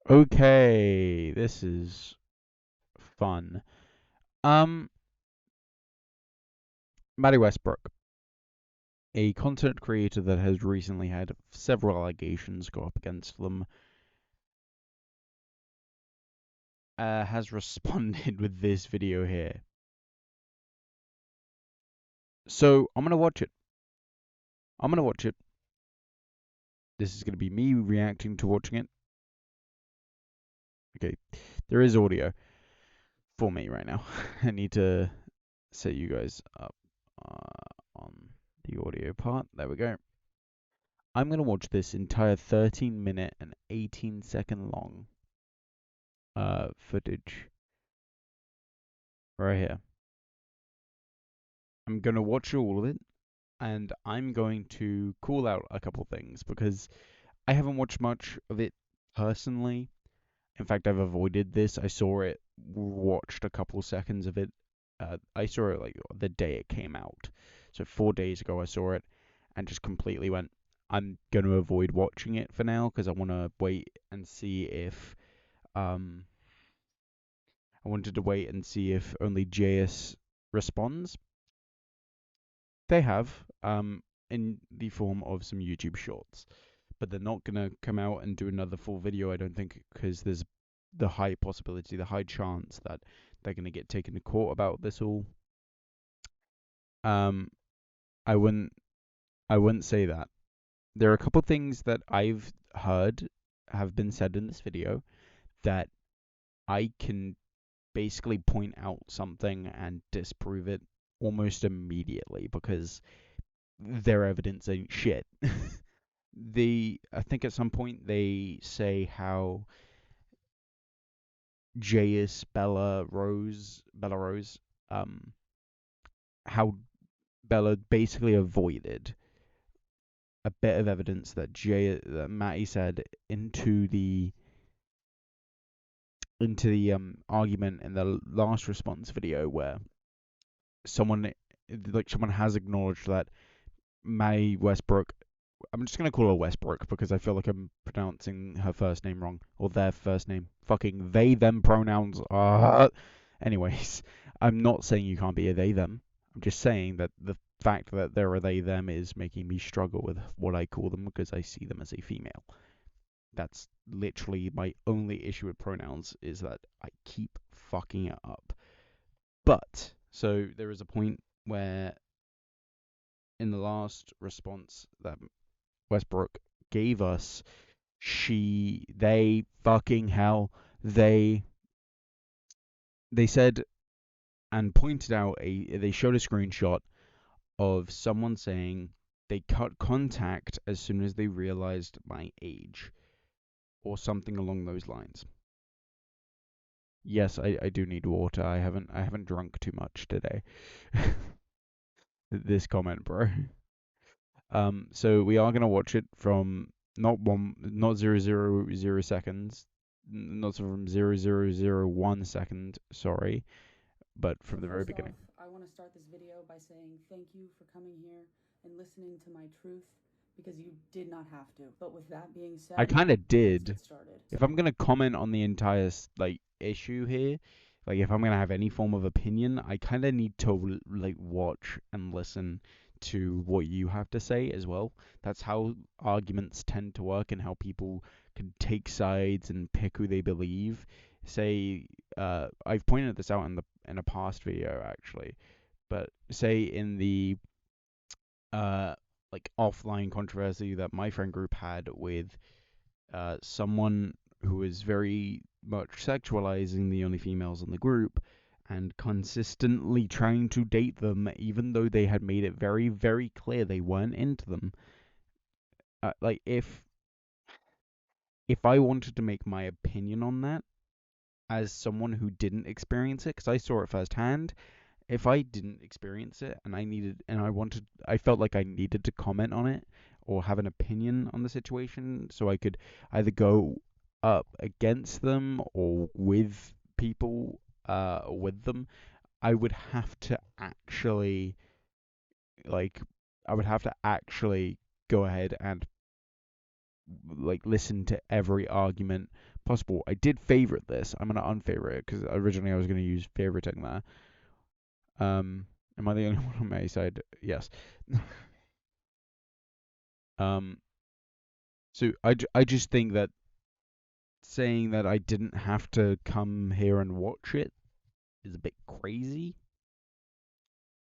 Okay, this is fun. Um, Mattie Westbrouck, a content creator that has recently had several allegations go up against them, has responded with this video here. So I'm gonna watch it. I'm gonna watch it. This is gonna be me reacting to watching it. Okay, there is audio for me right now. I need to set you guys up on the audio part. There we go. I'm going to watch this entire 13-minute and 18-second long footage right here. I'm going to watch all of it, and I'm going to call out a couple things because I haven't watched much of it personally. In fact, I've avoided this. I saw it, watched a couple seconds of it. I saw it like the day it came out. So 4 days ago, I saw it and just completely went, I'm going to avoid watching it for now because I want to wait and see if. I wanted to wait and see if only JS responds. They have, in the form of some YouTube shorts. But they're not going to come out and do another full video, I don't think, because there's the high possibility, the high chance that they're going to get taken to court about this all. Um, I wouldn't, I wouldn't say that. There are a couple things that I've heard have been said in this video that I can basically point out something and disprove it almost immediately because their evidence ain't shit. I think at some point they say how J.S. Bella Rose, how Bella basically avoided a bit of evidence that Mattie said into the argument in the last response video where someone someone has acknowledged that Mattie Westbrouck. I'm just gonna call her Westbrook because I feel like I'm pronouncing her first name wrong or their first name. Fucking they them pronouns. Anyways, I'm not saying you can't be a they them. I'm just saying that the fact that they're a they them is making me struggle with what I call them because I see them as a female. That's literally my only issue with pronouns is that I keep fucking it up. But so there is a point where in the last response that Westbrook gave us, they fucking hell, they said and pointed out they showed a screenshot of someone saying they cut contact as soon as they realized my age or something along those lines. Yes, I do need water. I haven't drunk too much today. This comment, bro. So we are gonna watch it from not 0.000 seconds, not from 0.001 second. Sorry, but from the very First off, beginning. I want to start this video by saying thank you for coming here and listening to my truth because you did not have to. But with that being I said, kind of let's did. get started. If I'm gonna comment on the entire issue here, Like, if I'm gonna have any form of opinion, I kind of need to like watch and listen to what you have to say as well. That's how arguments tend to work, and how people can take sides and pick who they believe. Say, I've pointed this out in a past video actually, but say in the uh like offline controversy that my friend group had with someone who was very much sexualizing the only females in the group and consistently trying to date them, even though they had made it very, very clear they weren't into them. Like, if I wanted to make my opinion on that as someone who didn't experience it, because I saw it firsthand, if I didn't experience it and I felt like I needed to comment on it or have an opinion on the situation, so I could either go up against them or with people, or with them, I would have to actually like I would have to actually go ahead and like listen to every argument possible. I did favorite this. I'm gonna unfavorite it because originally I was gonna use favoriting there. Am I the only one on my side? Yes. um, so I just think that saying that I didn't have to come here and watch it is a bit crazy.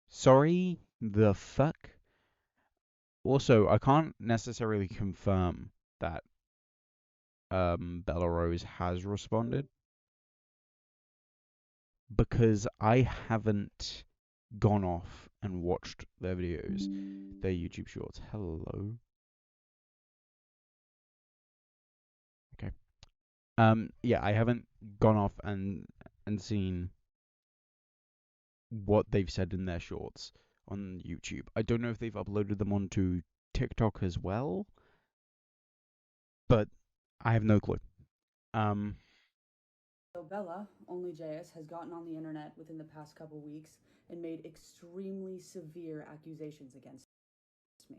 Sorry, the fuck? Also, I can't necessarily confirm that Bella Rose has responded because I haven't gone off and watched their videos, their YouTube shorts. Hello. Okay. Yeah, I haven't gone off and seen what they've said in their shorts on YouTube. I don't know if they've uploaded them onto TikTok as well, but I have no clue. So Bella, only JS, has gotten on the internet within the past couple weeks and made extremely severe accusations against me.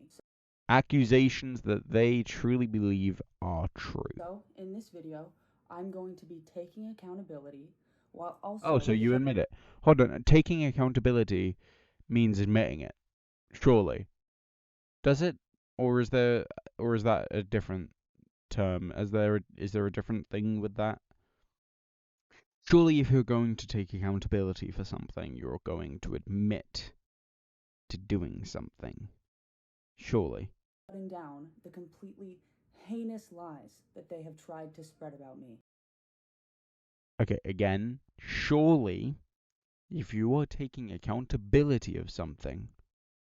Accusations that they truly believe are true. So in this video, I'm going to be taking accountability while Oh, also so you admit it. Hold on, taking accountability means admitting it. Surely. Does it? Or is that a different term? Is there a different thing with that? Surely if you're going to take accountability for something, you're going to admit to doing something. Surely. shutting down the completely heinous lies that they have tried to spread about me. Okay, again, surely if you are taking accountability of something,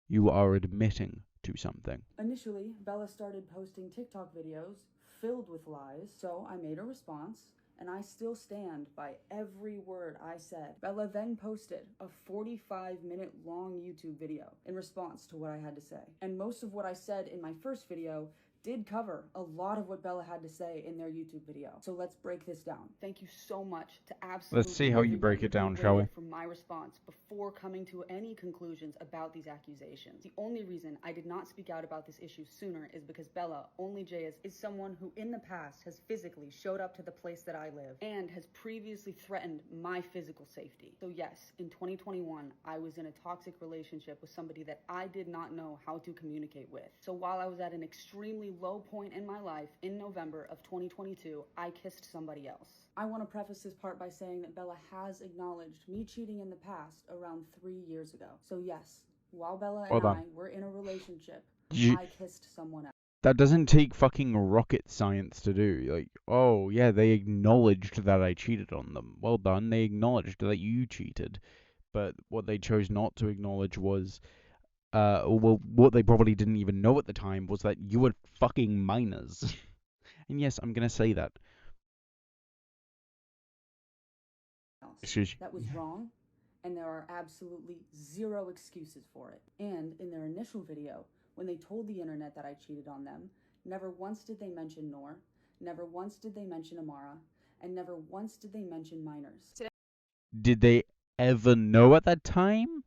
you are admitting to something. Initially, Bella started posting TikTok videos filled with lies, so I made a response, and I still stand by every word I said. Bella then posted a 45-minute long YouTube video in response to what I had to say. And most of what I said in my first video did cover a lot of what Bella had to say in their YouTube video. So let's break this down. Thank you so much to absolutely Let's see how you break it down, who shall we? waited for my response before coming to any conclusions about these accusations. The only reason I did not speak out about this issue sooner is because Bella, only Jayas, is someone who in the past has physically showed up to the place that I live and has previously threatened my physical safety. So yes, in 2021, I was in a toxic relationship with somebody that I did not know how to communicate with. So while I was at an extremely low point in my life in November of 2022, I kissed somebody else. I want to preface this part by saying that Bella has acknowledged me cheating in the past around 3 years ago. So yes, while Bella and Hold on. I were in a relationship, You, I kissed someone else. that doesn't take fucking rocket science to do. Like, oh yeah, they acknowledged that I cheated on them. Well done, they acknowledged that you cheated. But what they chose not to acknowledge was, well, what they probably didn't even know at the time was that you were fucking minors. And yes, I'm gonna say that. Excuse That was wrong, and there are absolutely zero excuses for it. And in their initial video, when they told the internet that I cheated on them, never once did they mention Noor, never once did they mention Amara, and never once did they mention minors. Did they ever know at that time?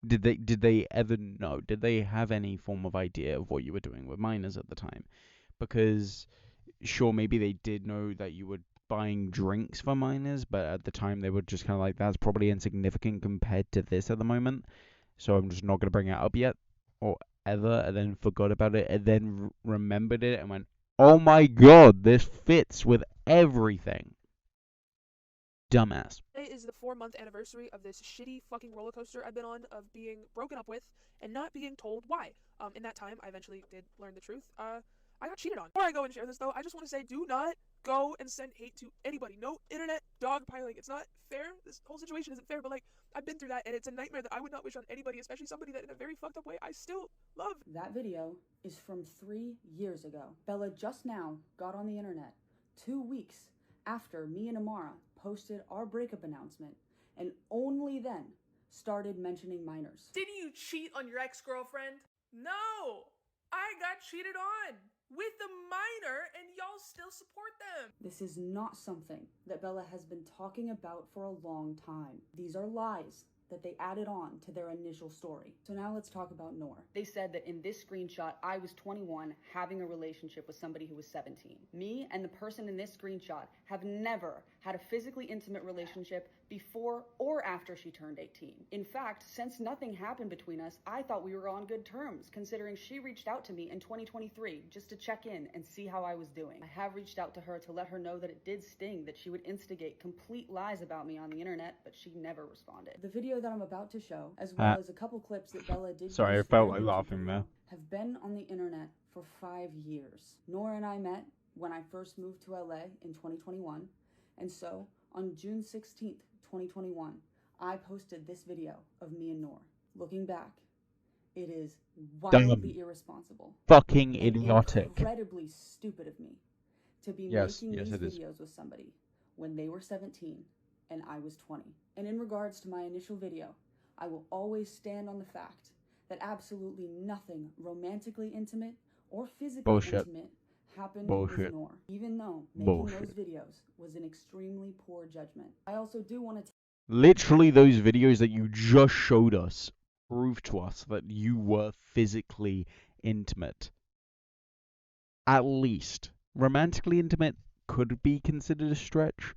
Did they ever know? Did they have any form of idea of what you were doing with minors at the time? Because sure, maybe they did know that you were buying drinks for minors, but at the time they were just kind of like, that's probably insignificant compared to this at the moment, so I'm just not going to bring it up yet, or ever, and then forgot about it, and then remembered it, and went, oh my god, this fits with everything. Dumbass. Today is the 4-month anniversary of this shitty fucking roller coaster I've been on of being broken up with and not being told why. In that time, I eventually did learn the truth. I got cheated on. Before I go and share this, though, I just want to say, do not go and send hate to anybody. No internet dogpiling. It's not fair. This whole situation isn't fair, but, like, I've been through that, and it's a nightmare that I would not wish on anybody, especially somebody that in a very fucked up way I still love. That video is from 3 years ago. Bella just now got on the internet 2 weeks after me and Amara posted our breakup announcement, and only then started mentioning minors. Didn't you cheat on your ex-girlfriend? No! I got cheated on with a minor, and y'all still support them. This is not something that Bella has been talking about for a long time. These are lies that they added on to their initial story. So now let's talk about Noor. They said that in this screenshot, I was 21 having a relationship with somebody who was 17. Me and the person in this screenshot have never had a physically intimate relationship before or after she turned 18. In fact, since nothing happened between us, I thought we were on good terms, considering she reached out to me in 2023 just to check in and see how I was doing. I have reached out to her to let her know that it did sting that she would instigate complete lies about me on the internet, but she never responded. The video that I'm about to show, as well as a couple clips that Bella did Sorry, I felt like laughing there. have been on the internet for 5 years. Noor and I met when I first moved to LA in 2021, and so on June 16th, 2021, I posted this video of me and Noor. Looking back, it is wildly irresponsible, fucking idiotic, incredibly stupid of me to be making these videos with somebody when they were 17 and I was 20. And in regards to my initial video, I will always stand on the fact that absolutely nothing romantically intimate or physically intimate happened with Noor, even though making those videos was an extremely poor judgment. I also do want to literally, those videos that you just showed us prove to us that you were physically intimate. At least. Romantically intimate could be considered a stretch,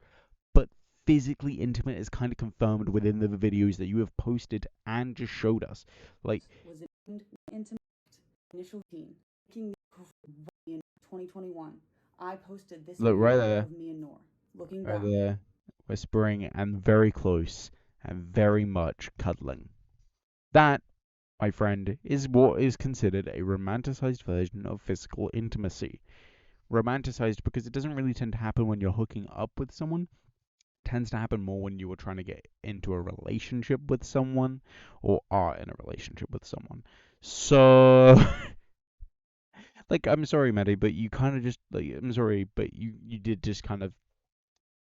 but physically intimate is kind of confirmed within the videos that you have posted and just showed us. Like, was an intimate initial teen. Making in 2021, I posted this look video right there, of me and Noor. Looking right back, there, whispering and very close and very much cuddling. That, my friend, is what is considered a romanticized version of physical intimacy. Romanticized because it doesn't really tend to happen when you're hooking up with someone. It tends to happen more when you are trying to get into a relationship with someone or are in a relationship with someone. So, like, I'm sorry, Mattie, but you kind of just, like, I'm sorry, but you did just kind of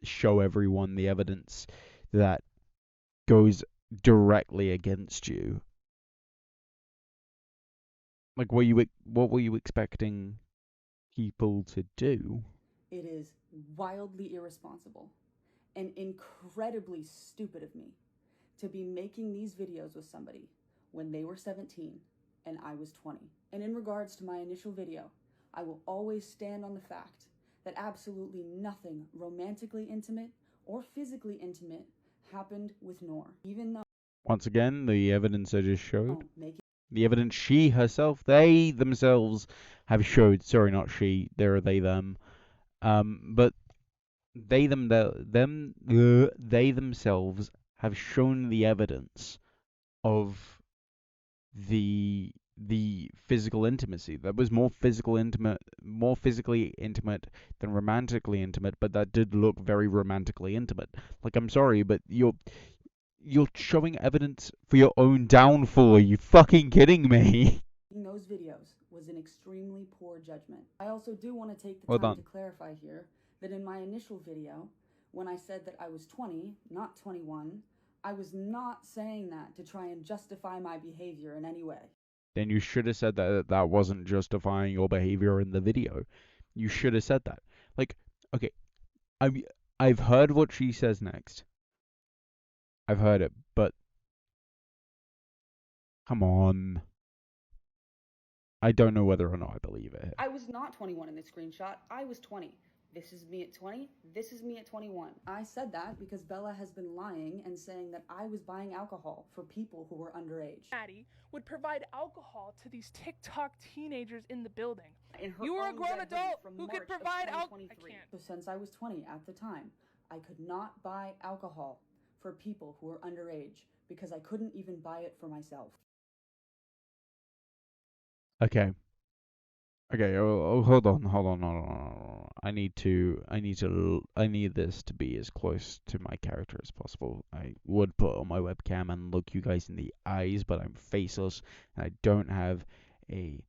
show everyone the evidence that goes directly against you. Like, what were you expecting people to do? it is wildly irresponsible and incredibly stupid of me to be making these videos with somebody when they were 17 and I was 20. And in regards to my initial video, I will always stand on the fact that absolutely nothing romantically intimate or physically intimate happened with Noor, even though Once again, the evidence I just showed, the evidence she herself, they themselves have showed. Sorry, not she. They're they them. But they themselves have shown the evidence of the physical intimacy. That was more physically intimate than romantically intimate, but that did look very romantically intimate. Like, I'm sorry, but you're showing evidence for your own downfall. Are you fucking kidding me? In those videos was an extremely poor judgment. I also do want to take the Well time done. to clarify here that in my initial video, when I said that I was 20, not 21, I was not saying that to try and justify my behavior in any way. Then you should have said that that wasn't justifying your behavior in the video. You should have said that. Like, okay, I've heard what she says next. I've heard it, but come on. I don't know whether or not I believe it. I was not 21 in this screenshot. I was 20. This is me at 20. This is me at 21. I said that because Bella has been lying and saying that I was buying alcohol for people who were underage. Mattie would provide alcohol to these TikTok teenagers in the building. You were a grown adult who could provide alcohol. I can't. So since I was 20 at the time, I could not buy alcohol for people who were underage because I couldn't even buy it for myself. Okay. Okay, hold on. I need this to be as close to my character as possible. I would put on my webcam and look you guys in the eyes, but I'm faceless, and I don't have a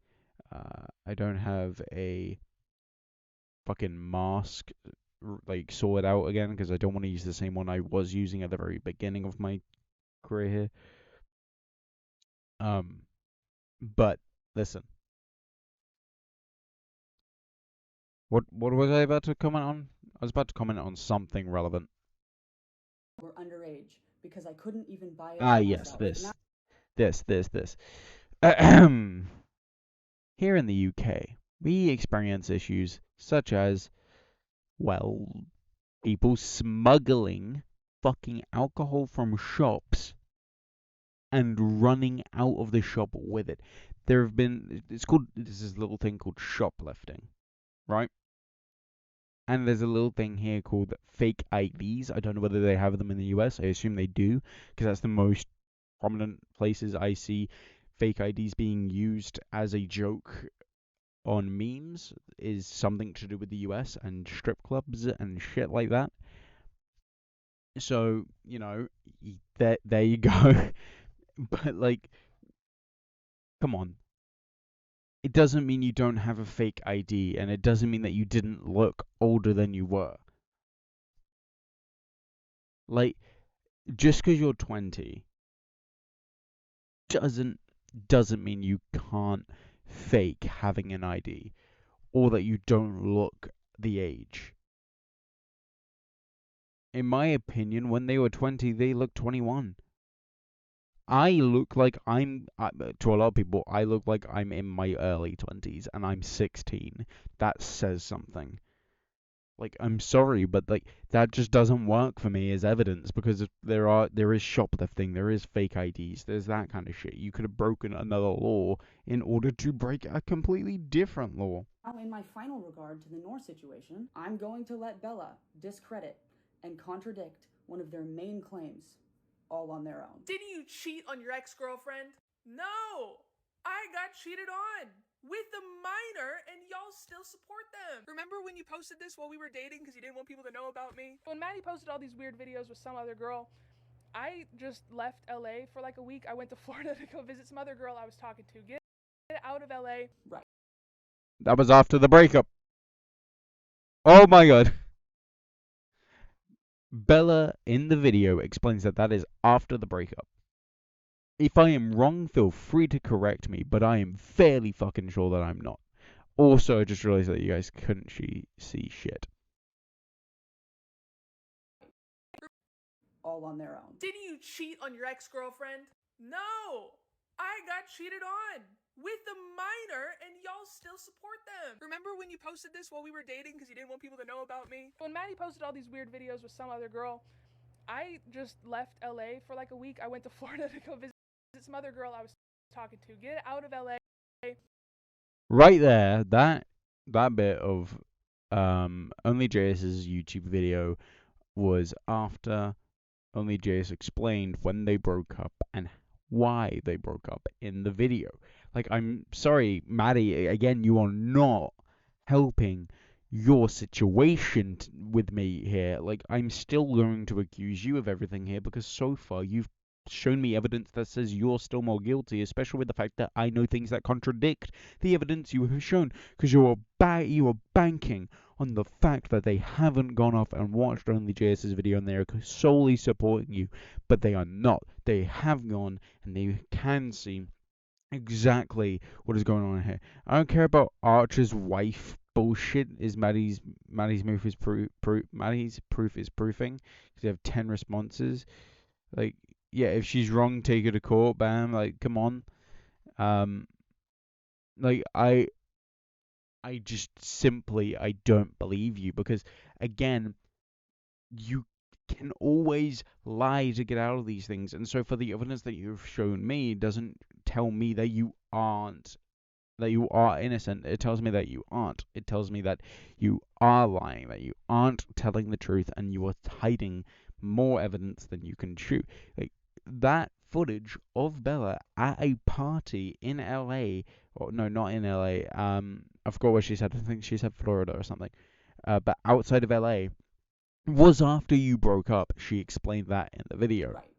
fucking mask like sorted out again because I don't want to use the same one I was using at the very beginning of my career here. But listen. What was I about to comment on? I was about to comment on something relevant. Were underage because I couldn't even buy it. Ah, for yes, myself. this. Ahem. Here in the UK, we experience issues such as, well, people smuggling fucking alcohol from shops and running out of the shop with it. There have been, there's this little thing called shoplifting, right? And there's a little thing here called fake IDs. I don't know whether they have them in the US. I assume they do, because that's the most prominent places I see fake IDs being used as a joke on memes, is something to do with the US and strip clubs and shit like that. So, you know, there you go. But, like, come on. It doesn't mean you don't have a fake ID, and it doesn't mean that you didn't look older than you were. Like, just because you're 20 doesn't mean you can't fake having an ID or that you don't look the age. In my opinion, when they were 20, they looked 21. I look like to a lot of people, I look like I'm in my early 20s and I'm 16. That says something. Like, I'm sorry, but like that just doesn't work for me as evidence because there is shoplifting, there is fake IDs, there's that kind of shit. You could have broken another law in order to break a completely different law. Now, in my final regard to the North situation, I'm going to let Bella discredit and contradict one of their main claims, all on their own. Didn't you cheat on your ex-girlfriend? No! I got cheated on! With a minor, and y'all still support them. Remember when you posted this while we were dating because you didn't want people to know about me? When Mattie posted all these weird videos with some other girl, I just left LA for like a week. I went to Florida to go visit some other girl I was talking to. Get out of LA. Right. That was after the breakup. Oh my god. Bella in the video explains that is after the breakup. If I am wrong, feel free to correct me, but I am fairly fucking sure that I'm not. Also, I just realized that you guys couldn't see shit. All on their own. Didn't you cheat on your ex-girlfriend? No! I got cheated on! With a minor, and y'all still support them. Remember when you posted this while we were dating because you didn't want people to know about me? When Mattie posted all these weird videos with some other girl, I just left LA for like a week. I went to Florida to go visit some other girl I was talking to. Get out of LA. Right there, that bit of Only JS's YouTube video was after Only JS explained when they broke up and why they broke up in the video. Like, I'm sorry, Mattie, again, you are not helping your situation with me here. Like, I'm still going to accuse you of everything here because so far you've shown me evidence that says you're still more guilty, especially with the fact that I know things that contradict the evidence you have shown, because you are banking on the fact that they haven't gone off and watched Only JS's video and they are solely supporting you, but they are not. They have gone and they can see exactly what is going on here. I don't care about Archer's wife bullshit. Is Maddie's proof is Maddie's proof is proofing because they have 10 responses. Like, yeah, if she's wrong, take her to court. Bam. Like, come on. Like, I just simply I don't believe you because again, you can always lie to get out of these things. And so for the evidence that you've shown me doesn't tell me that you are innocent. It tells me that you aren't. It tells me that you are lying, that you aren't telling the truth, and you are hiding more evidence than you can chew. Like that footage of Bella at a party in LA, or no, not in LA. I forgot where she said. I think she said Florida or something. But outside of LA was after you broke up. She explained that in the video. Right.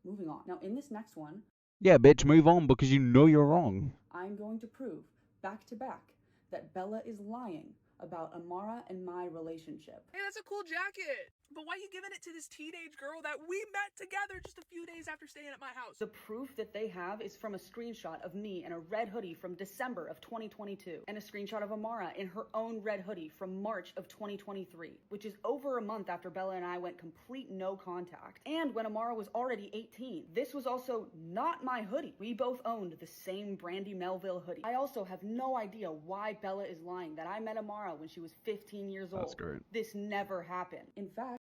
Moving on. Now, in this next one, Yeah, bitch, move on because you know you're wrong. I'm going to prove back to back that Bella is lying about Amara and my relationship. Hey, that's a cool jacket. But why are you giving it to this teenage girl that we met together just a few days after staying at my house? The proof that they have is from a screenshot of me in a red hoodie from December of 2022, and a screenshot of Amara in her own red hoodie from March of 2023, which is over a month after Bella and I went complete no contact, and when Amara was already 18. This was also not my hoodie. We both owned the same Brandy Melville hoodie. I also have no idea why Bella is lying that I met Amara when she was 15 years old. That's great. This never happened. In fact,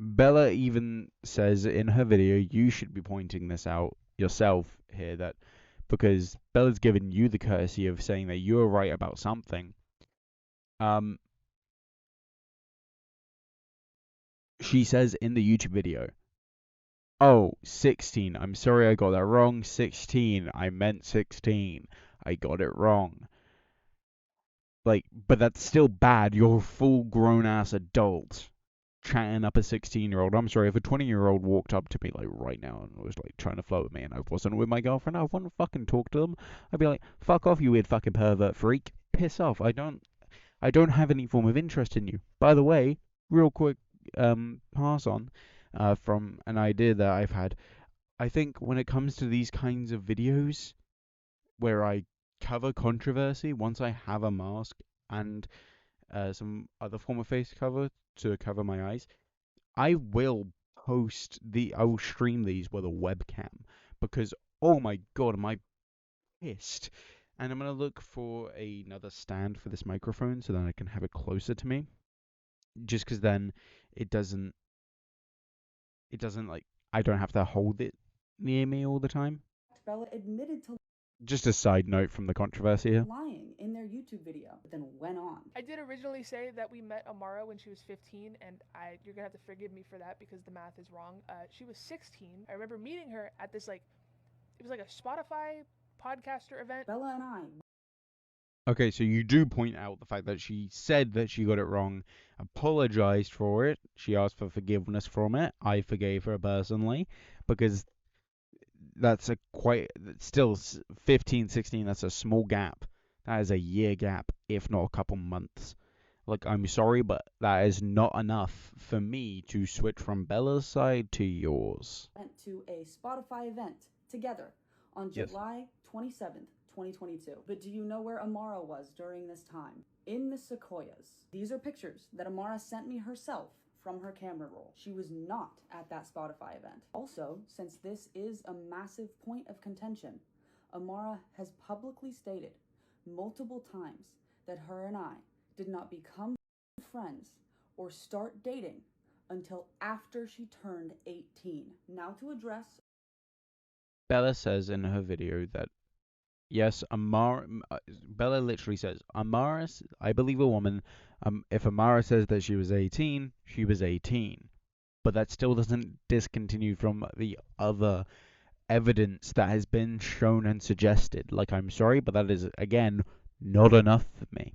Bella even says in her video, you should be pointing this out yourself here, that because Bella's given you the courtesy of saying that you're right about something. She says in the YouTube video, oh, 16, I'm sorry I got that wrong, 16, I meant 16, I got it wrong. Like, but that's still bad, you're a full grown ass adult chatting up a 16-year-old. I'm sorry, if a 20-year-old walked up to me like right now and was like trying to flirt with me and I wasn't with my girlfriend, I wouldn't fucking talk to them. I'd be like, fuck off, you weird fucking pervert freak. Piss off. I don't have any form of interest in you. By the way, real quick pass on from an idea that I've had. I think when it comes to these kinds of videos where I cover controversy, once I have a mask and some other form of face cover to cover my eyes, I will stream these with a webcam because, oh my god, am I pissed. And I'm going to look for another stand for this microphone so that I can have it closer to me, just because then it doesn't like, I don't have to hold it near me all the time. Bella admitted to Just a side note from the controversy here. lying in their YouTube video, but then went on. I did originally say that we met Amara when she was 15, and you're gonna have to forgive me for that because the math is wrong. She was 16. I remember meeting her at this it was like a Spotify podcaster event. Bella and I. Okay, so you do point out the fact that she said that she got it wrong, apologized for it, she asked for forgiveness from it. I forgave her personally because that's still 15, 16, that's a small gap. That is a year gap, if not a couple months. Like, I'm sorry, but that is not enough for me to switch from Bella's side to yours. Went to a Spotify event together on Yes. July 27th, 2022. But do you know where Amara was during this time? In the Sequoias. These are pictures that Amara sent me herself from her camera roll. She was not at that Spotify event. Also, since this is a massive point of contention, Amara has publicly stated multiple times that her and I did not become friends or start dating until after she turned 18. Now to address... Bella says in her video that, yes, Bella literally says, I believe a woman, if Amara says that she was 18, she was 18. But that still doesn't discontinue from the other evidence that has been shown and suggested. Like, I'm sorry, but that is, again, not enough for me.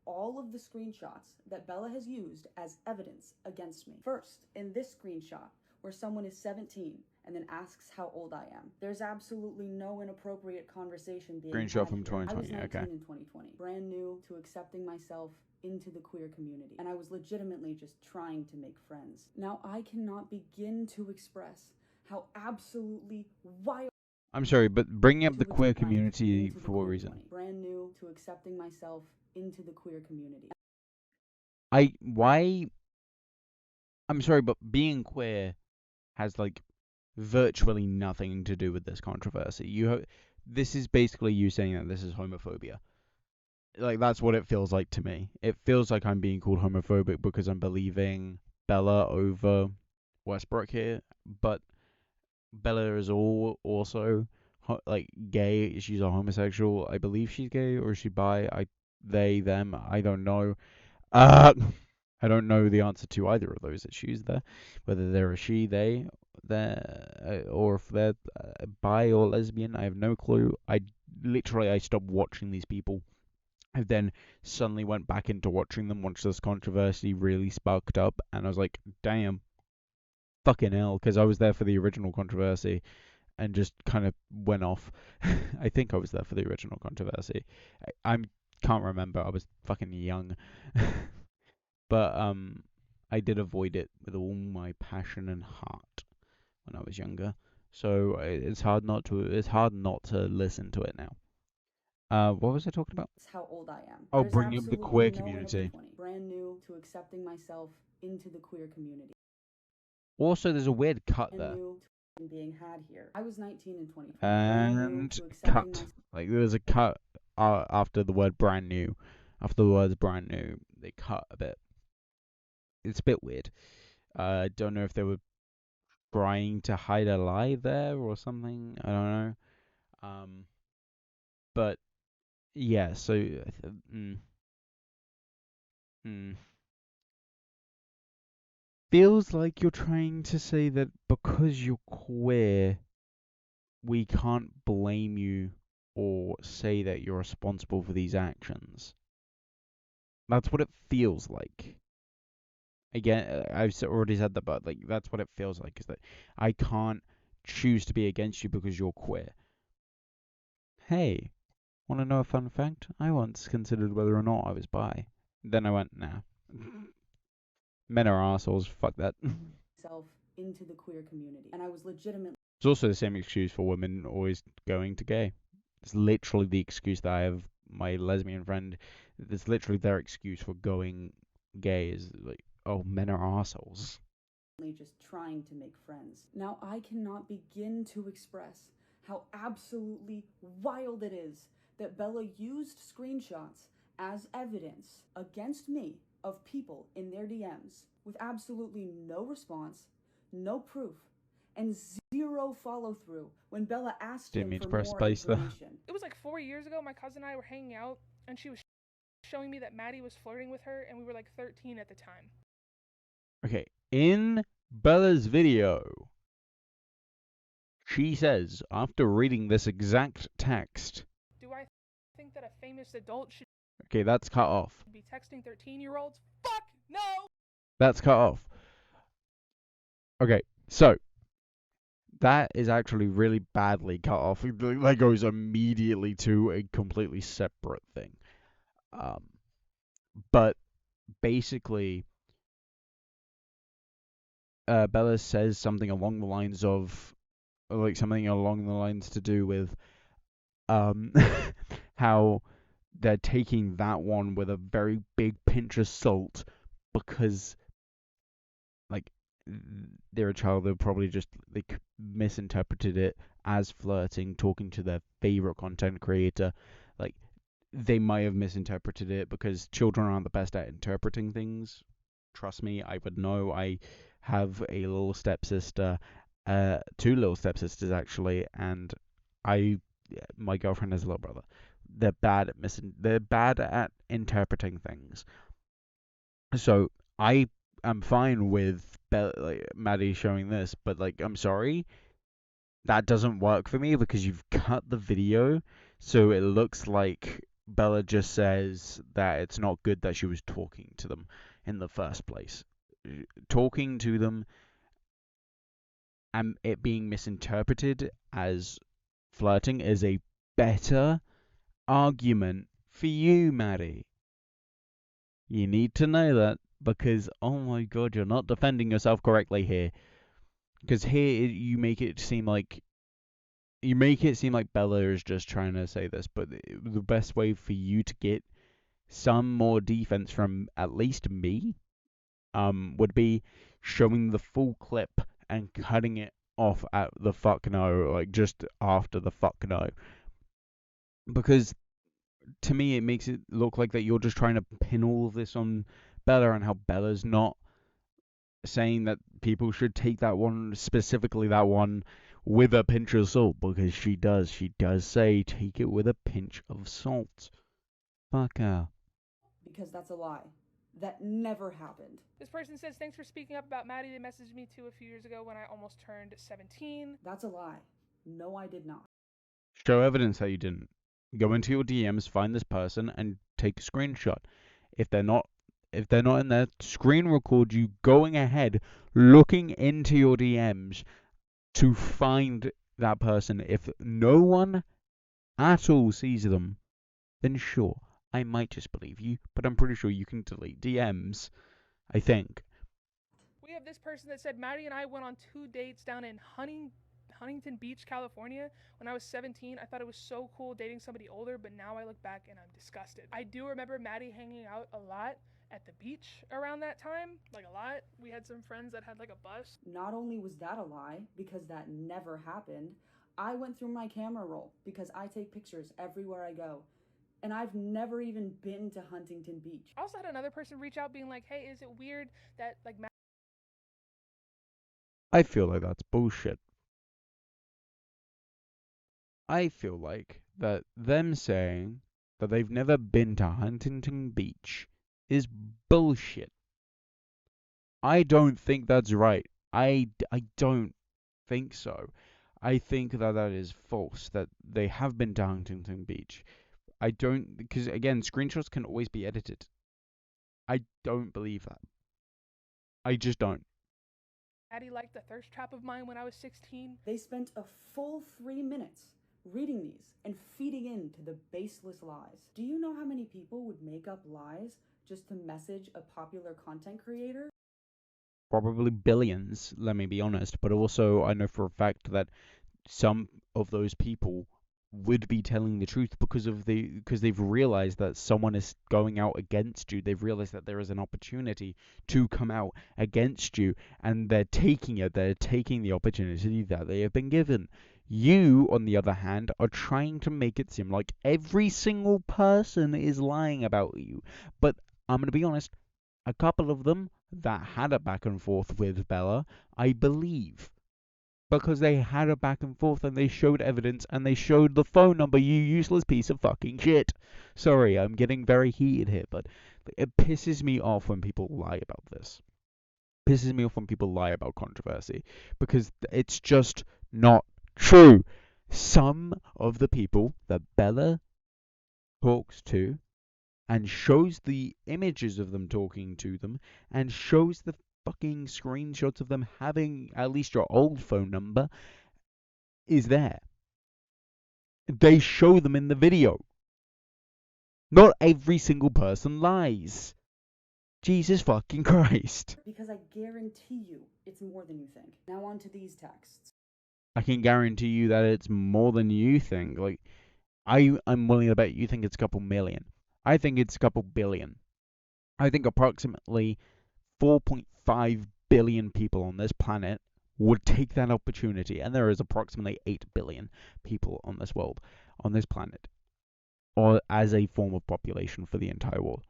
All of the screenshots that Bella has used as evidence against me. First, in this screenshot, where someone is 17 and then asks how old I am. There's absolutely no inappropriate conversation being Screenshot had from here. 2020, I was 19 okay. in 2020, brand new to accepting myself into the queer community, and I was legitimately just trying to make friends. Now I cannot begin to express how absolutely wild... I'm sorry, but bringing up to the queer accept myself community into the for what queer reason? 20. Brand new to accepting myself into the queer community. I'm sorry, but being queer has, like, virtually nothing to do with this controversy. This is basically you saying that this is homophobia. like that's what it feels like to me. It feels like I'm being called homophobic because I'm believing Bella over Westbrook here, but Bella is also like gay. She's a homosexual. I believe she's gay, or is she bi? They, them. I don't know. Uh, I don't know the answer to either of those issues there, whether they're a she, or if they're bi or lesbian. I have no clue. I stopped watching these people. I then suddenly went back into watching them once this controversy really sparked up, and I was like, damn, fucking hell, because I was there for the original controversy and just kind of went off. I think I was there for the original controversy. I can't remember. I was fucking young. But I did avoid it with all my passion and heart when I was younger. So it's hard not to listen to it now. What was I talking about? That's how old I am. Oh, There's bringing up the absolutely queer no one community. 20, brand new to accepting myself into the queer community. Also, there's a weird cut And there. new to being had here. I was 19 in 2020. And cut. Like there was a cut after the word brand new. After the words brand new, they cut a bit. It's a bit weird. I don't know if they were trying to hide a lie there or something. I don't know. But yeah. So feels like you're trying to say that because you're queer, we can't blame you or say that you're responsible for these actions. That's what it feels like. Again, I've already said that, but like that's what it feels like. Is that I can't choose to be against you because you're queer. Hey, want to know a fun fact? I once considered whether or not I was bi. Then I went, nah. Men are assholes. Fuck that. Myself into the queer community, and I was legitimately. It's also the same excuse for women always going to gay. It's literally the excuse that I have my lesbian friend. It's literally their excuse for going gay is like, oh, men are assholes. Just trying to make friends. Now I cannot begin to express how absolutely wild it is that Bella used screenshots as evidence against me of people in their DMs with absolutely no response, no proof, and zero follow through when Bella asked Didn't him mean for to press more space there. information. It was like 4 years ago. My cousin and I were hanging out, and she was showing me that Mattie was flirting with her, and we were like 13 at the time. Okay, in Bella's video, she says, after reading this exact text, Do I think that a famous adult should okay, that's cut off. be texting 13-year-olds? Fuck no! That's cut off. Okay, so that is actually really badly cut off. That goes immediately to a completely separate thing. But basically, Bella says something along the lines of, like something along the lines to do with, how they're taking that one with a very big pinch of salt because, like, they're a child. They'll probably just misinterpreted it as flirting, talking to their favorite content creator. Like, they might have misinterpreted it because children aren't the best at interpreting things. Trust me, I would know. I have a little stepsister, two little stepsisters actually, and my girlfriend has a little brother. They're bad at interpreting things. So I am fine with Maddie showing this, but like I'm sorry, that doesn't work for me because you've cut the video so it looks like Bella just says that it's not good that she was talking to them in the first place. Talking to them and it being misinterpreted as flirting is a better argument for you, Maddie. You need to know that because, oh my god, you're not defending yourself correctly here. Because here you make it seem like Bella is just trying to say this, but the best way for you to get some more defense from at least me, would be showing the full clip and cutting it off at the fuck no, like just after the fuck no. Because to me, it makes it look like that you're just trying to pin all of this on Bella and how Bella's not saying that people should take that one, specifically that one, with a pinch of salt, because she does. She does say take it with a pinch of salt. Fuck her. Because that's a lie. That never happened. This person says, thanks for speaking up about Mattie. They messaged me too a few years ago when I almost turned 17. That's a lie. No, I did not. Show evidence that you didn't. Go into your DMs, find this person, and take a screenshot. If they're not in there, screen record you going ahead, looking into your DMs to find that person. If no one at all sees them, then sure, I might just believe you, but I'm pretty sure you can delete DMs, I think. We have this person that said, Mattie and I went on 2 dates down in Huntington Beach, California. When I was 17, I thought it was so cool dating somebody older, but now I look back and I'm disgusted. I do remember Mattie hanging out a lot at the beach around that time, like a lot. We had some friends that had like a bus. Not only was that a lie, because that never happened, I went through my camera roll because I take pictures everywhere I go. And I've never even been to Huntington Beach. I also had another person reach out being like, hey, is it weird that like I feel like that's bullshit. I feel like that them saying that they've never been to Huntington Beach is bullshit. I don't think that's right. I don't think so. I think that that is false, that they have been to Huntington Beach. I don't, because again, screenshots can always be edited. I don't believe that. I just don't. Mattie liked the thirst trap of mine when I was 16. They spent a full 3 minutes reading these and feeding into the baseless lies. Do you know how many people would make up lies just to message a popular content creator? Probably billions, let me be honest, but also I know for a fact that some of those people would be telling the truth because they've realized that someone is going out against you. They've realized that there is an opportunity to come out against you, and they're taking it. They're taking the opportunity that they have been given. You, on the other hand, are trying to make it seem like every single person is lying about you. But I'm going to be honest, a couple of them that had a back and forth with Bella, I believe. Because they had a back and forth and they showed evidence and they showed the phone number, you useless piece of fucking shit. Sorry, I'm getting very heated here, but it pisses me off when people lie about this. Pisses me off when people lie about controversy. Because it's just not true. Some of the people that Bella talks to and shows the images of them talking to them and shows the fucking screenshots of them having at least your old phone number is there. They show them in the video. Not every single person lies. Jesus fucking Christ. Because I guarantee you it's more than you think. Now on to these texts. I can guarantee you that it's more than you think. Like, I'm willing to bet you think it's a couple million. I think it's a couple billion. I think approximately 4.5 billion people on this planet would take that opportunity, and there is approximately 8 billion people on this world, on this planet, or as a form of population for the entire world.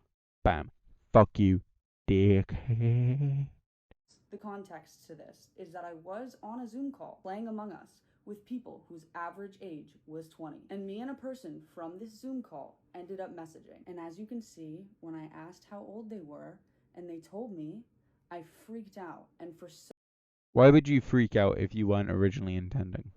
Bam. Fuck you, dick. The context to this is that I was on a Zoom call playing Among Us with people whose average age was 20. And me and a person from this Zoom call ended up messaging. And as you can see, when I asked how old they were, and they told me, I freaked out. And for Why would you freak out if you weren't originally intending?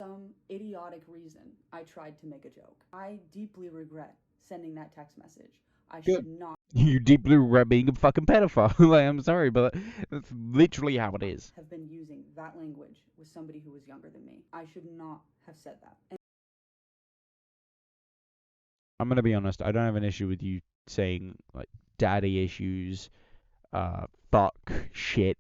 some idiotic reason, I tried to make a joke. I deeply regret sending that text message. I should not You deeply regret being a fucking pedophile. Like, I'm sorry, but that's literally how it is. have been using that language with somebody who was younger than me. I should not have said that. And I'm gonna be honest, I don't have an issue with you saying, like, daddy issues, fuck, shit.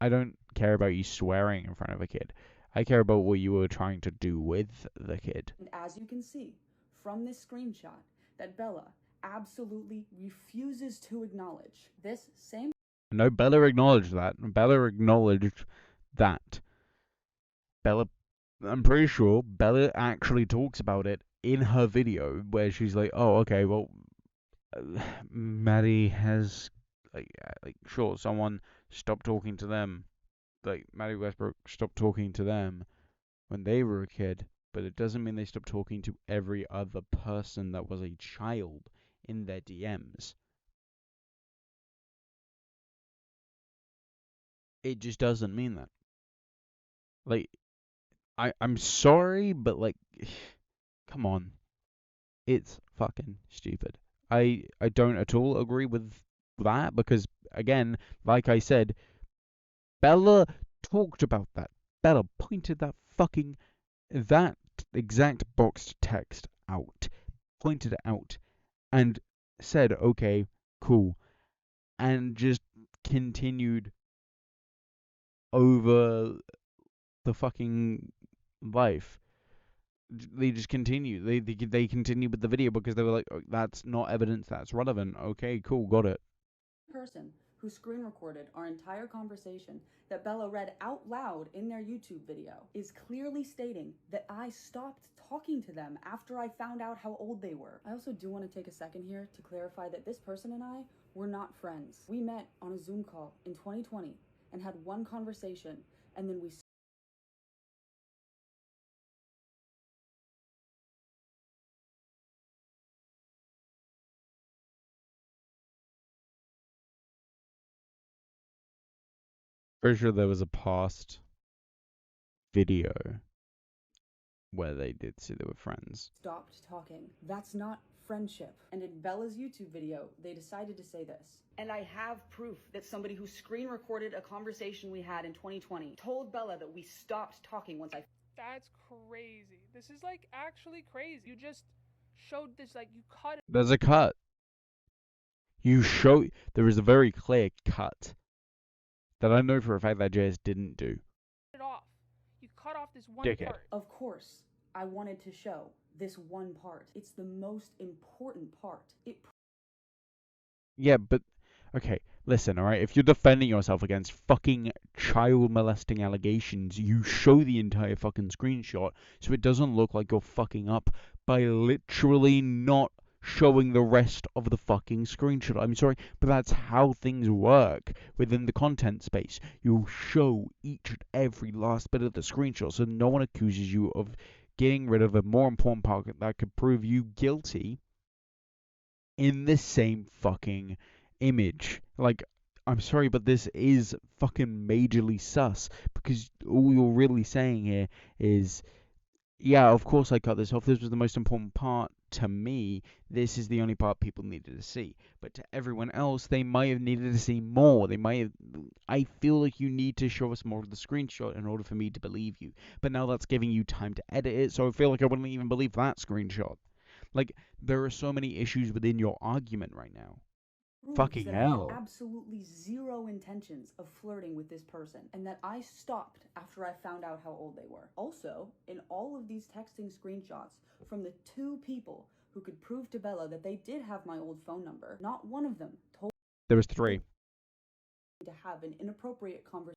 I don't care about you swearing in front of a kid. I care about what you were trying to do with the kid. And as you can see from this screenshot, that Bella absolutely refuses to acknowledge this same No, Bella acknowledged that. Bella acknowledged that. I'm pretty sure Bella actually talks about it in her video where she's like, "Oh, okay, well, Mattie has like sure, someone stopped talking to them, like Mattie Westbrook stopped talking to them when they were a kid, but it doesn't mean they stopped talking to every other person that was a child in their DMs. It just doesn't mean that. Like, I'm sorry, but like, come on, it's fucking stupid. I don't at all agree with that because again, like I said, Bella talked about that. Bella pointed that exact boxed text out, pointed it out, and said, "Okay, cool," and just continued over the fucking life. They just continue. They continue with the video because they were like, oh, "That's not evidence. That's relevant." Okay, cool, got it. Person who screen recorded our entire conversation that Bella read out loud in their YouTube video is clearly stating that I stopped talking to them after I found out how old they were. I also do want to take a second here to clarify that this person and I were not friends. We met on a Zoom call in 2020 and had one conversation, and then we Pretty sure there was a past video where they did say they were friends. stopped talking. That's not friendship. And in Bella's YouTube video, they decided to say this. And I have proof that somebody who screen recorded a conversation we had in 2020 told Bella that we stopped talking once I... That's crazy. This is like actually crazy. You just showed this, like, you cut There's a cut. There is a very clear cut that I know for a fact that JS didn't do. it off. You cut off this one Dickhead. part. Of course, I wanted to show this one part. It's the most important part. Yeah, but okay, listen, alright? If you're defending yourself against fucking child molesting allegations, you show the entire fucking screenshot so it doesn't look like you're fucking up by literally not showing the rest of the fucking screenshot. I'm sorry, but that's how things work within the content space. You'll show each and every last bit of the screenshot so no one accuses you of getting rid of a more important part that could prove you guilty in the same fucking image. Like, I'm sorry, but this is fucking majorly sus because all you're really saying here is, yeah, of course I cut this off. This was the most important part to me. This is the only part people needed to see. But to everyone else, they might have needed to see more. I feel like you need to show us more of the screenshot in order for me to believe you. But now that's giving you time to edit it, so I feel like I wouldn't even believe that screenshot. Like, there are so many issues within your argument right now. Fucking that hell. I had absolutely zero intentions of flirting with this person, and that I stopped after I found out how old they were. Also, in all of these texting screenshots from the two people who could prove to Bella that they did have my old phone number, not one of them told There was 3. to have an inappropriate conversation.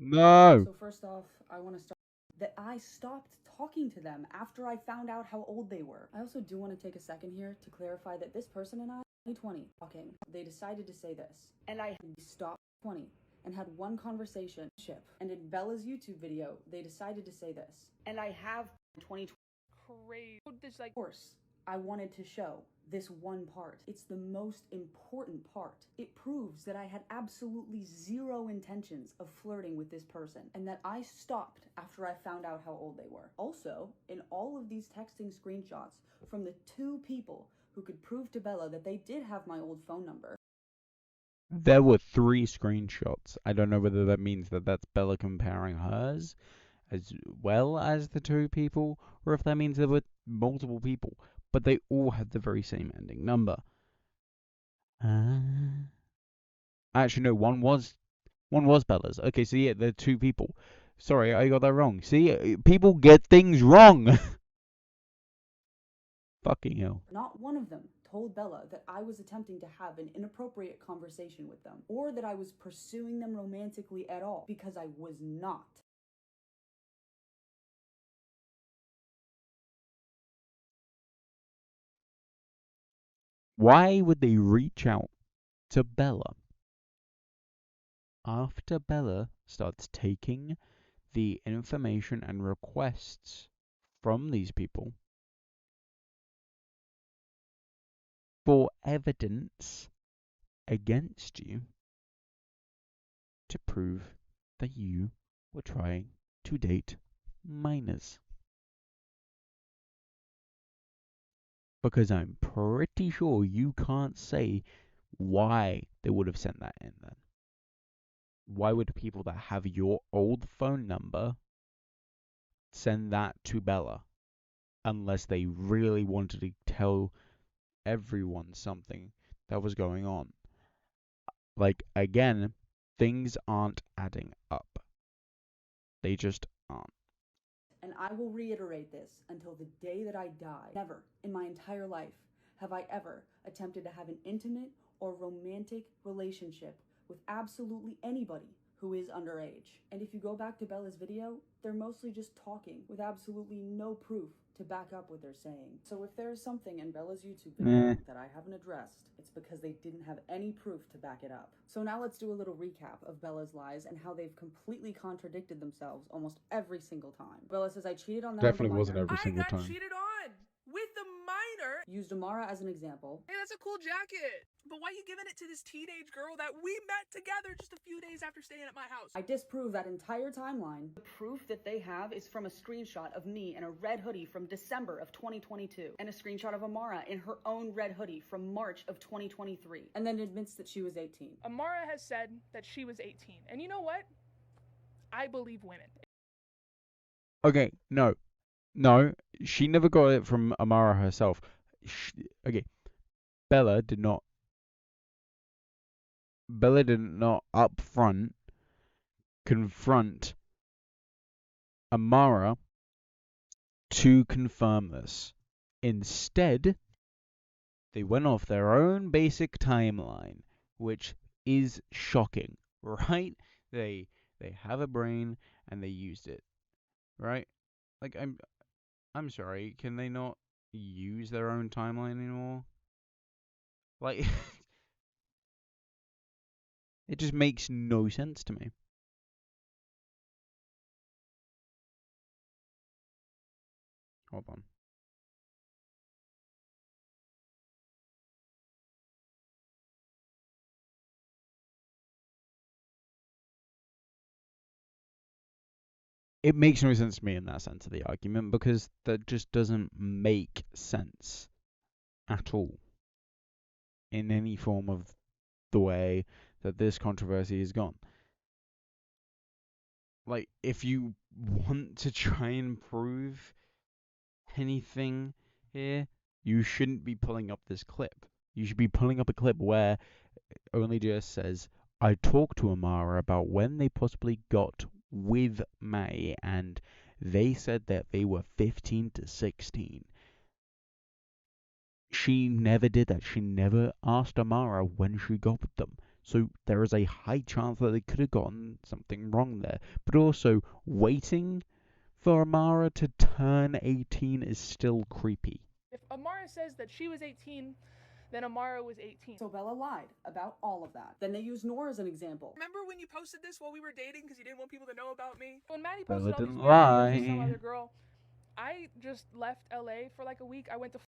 No. So first off, I want to start that I stopped talking to them after I found out how old they were. I also do want to take a second here to clarify that this person and I, 2020, talking, they decided to say this. And I stopped 20 and had one conversation. And in Bella's YouTube video, they decided to say this. And I have 2020. Crazy. This, like, Of course, I wanted to show this one part. It's the most important part. It proves that I had absolutely zero intentions of flirting with this person and that I stopped after I found out how old they were. Also, in all of these texting screenshots from the two people who could prove to Bella that they did have my old phone number. There were 3 screenshots. I don't know whether that means that that's Bella comparing hers as well as the 2 people, or if that means there were multiple people. But they all had the very same ending number. Actually, no, one was Bella's. Okay, so yeah, there are 2 people. Sorry, I got that wrong. See, people get things wrong. Fucking hell. Not one of them told Bella that I was attempting to have an inappropriate conversation with them, or that I was pursuing them romantically at all, because I was not. Why would they reach out to Bella after Bella starts taking the information and requests from these people for evidence against you to prove that you were trying to date minors? Because I'm pretty sure you can't say why they would have sent that in then. Why would people that have your old phone number send that to Bella unless they really wanted to tell everyone something that was going on? Like, again, things aren't adding up. They just aren't. And I will reiterate this until the day that I die. Never in my entire life have I ever attempted to have an intimate or romantic relationship with absolutely anybody who is underage. And if you go back to Bella's video, they're mostly just talking with absolutely no proof to back up what they're saying. So if there is something in Bella's YouTube video that I haven't addressed, it's because they didn't have any proof to back it up. So now let's do a little recap of Bella's lies and how they've completely contradicted themselves almost every single time. Bella says, I cheated on them with a Definitely wasn't minor. every I single got time. cheated on with a minor. Used Amara as an example. Hey, that's a cool jacket. But why are you giving it to this teenage girl that we met together just a few days after staying at my house? I disprove that entire timeline. The proof that they have is from a screenshot of me in a red hoodie from December of 2022 and a screenshot of Amara in her own red hoodie from March of 2023, and then admits that she was 18. Amara has said that she was 18. And you know what? I believe women. Okay, no, she never got it from Amara herself. Okay, Bella did not up front confront Amara to confirm this. Instead, they went off their own basic timeline, which is shocking, right? They have a brain and they used it, right? Like, I'm sorry, can they not use their own timeline anymore? Like, it just makes no sense to me. Hold on. It makes no sense to me in that sense of the argument because that just doesn't make sense at all in any form of the way that this controversy has gone. Like, if you want to try and prove anything here, you shouldn't be pulling up this clip. You should be pulling up a clip where only just says, I talked to Amara about when they possibly got with Mattie, and they said that they were 15 to 16. She never did that. She never asked Amara when she got with them. So there is a high chance that they could have gotten something wrong there. But also, waiting for Amara to turn 18 is still creepy. If Amara says that she was 18, then Amara was 18. So Bella lied about all of that. Then they used Nora as an example. Remember when you posted this while we were dating because you didn't want people to know about me? When Mattie Bella posted all these didn't weird videos with some lie. other girl, I just left LA for like a week. I went to